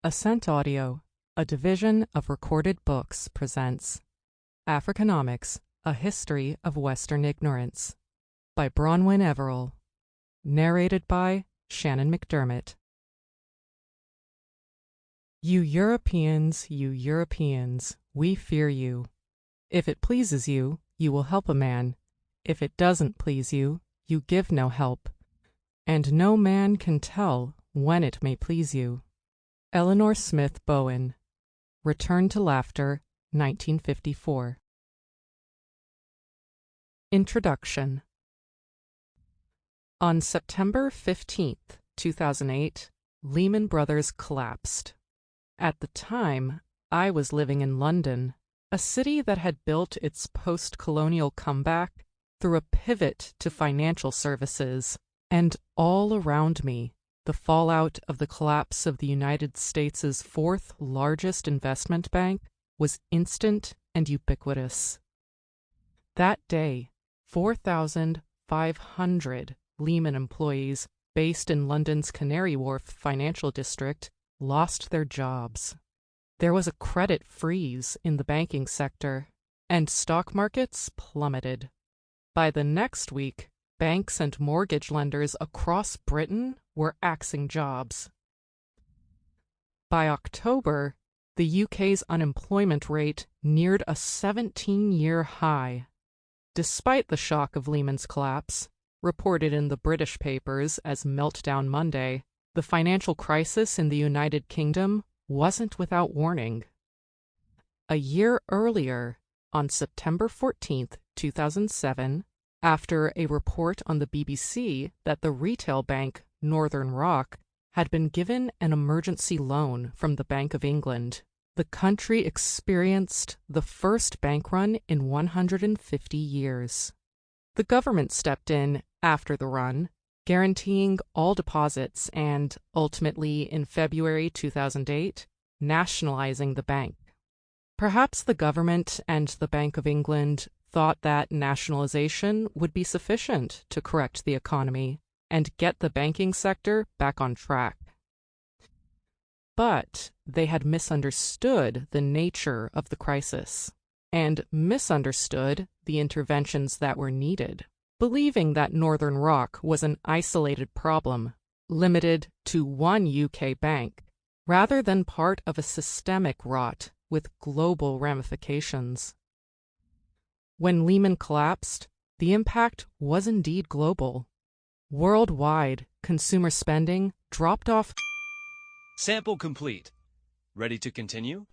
Ascent Audio, a division of Recorded Books, presents Africonomics, A History of Western Ignorance by Bronwen Everill. Narrated by Shannon McDermott. You Europeans, we fear you. If it pleases you, you will help a man. If it doesn't please you, you give no help. And no man can tell when it may please you. Eleanor Smith Bowen. Return to Laughter, 1954. Introduction. On September 15, 2008, Lehman Brothers collapsed. At the time, I was living in London, a city that had built its post-colonial comeback through a pivot to financial services, and all around me, the fallout of the collapse of the United States' fourth largest investment bank was instant and ubiquitous. That day, 4,500 Lehman employees based in London's Canary Wharf financial district lost their jobs. There was a credit freeze in the banking sector, and stock markets plummeted. By the next week, banks and mortgage lenders across Britain were axing jobs. By October, the UK's unemployment rate neared a 17-year high. Despite the shock of Lehman's collapse, reported in the British papers as Meltdown Monday, the financial crisis in the United Kingdom wasn't without warning. A year earlier, on September 14, 2007, after a report on the BBC that the retail bank Northern Rock had been given an emergency loan from the Bank of England, the country experienced the first bank run in 150 years. The government stepped in after the run, guaranteeing all deposits and, ultimately in February 2008, nationalizing the bank. Perhaps the government and the Bank of England thought that nationalization would be sufficient to correct the economy and get the banking sector back on track. But they had misunderstood the nature of the crisis and misunderstood the interventions that were needed, believing that Northern Rock was an isolated problem, limited to one UK bank, rather than part of a systemic rot with global ramifications. When Lehman collapsed, the impact was indeed global. Worldwide, consumer spending dropped off. Sample complete. Ready to continue?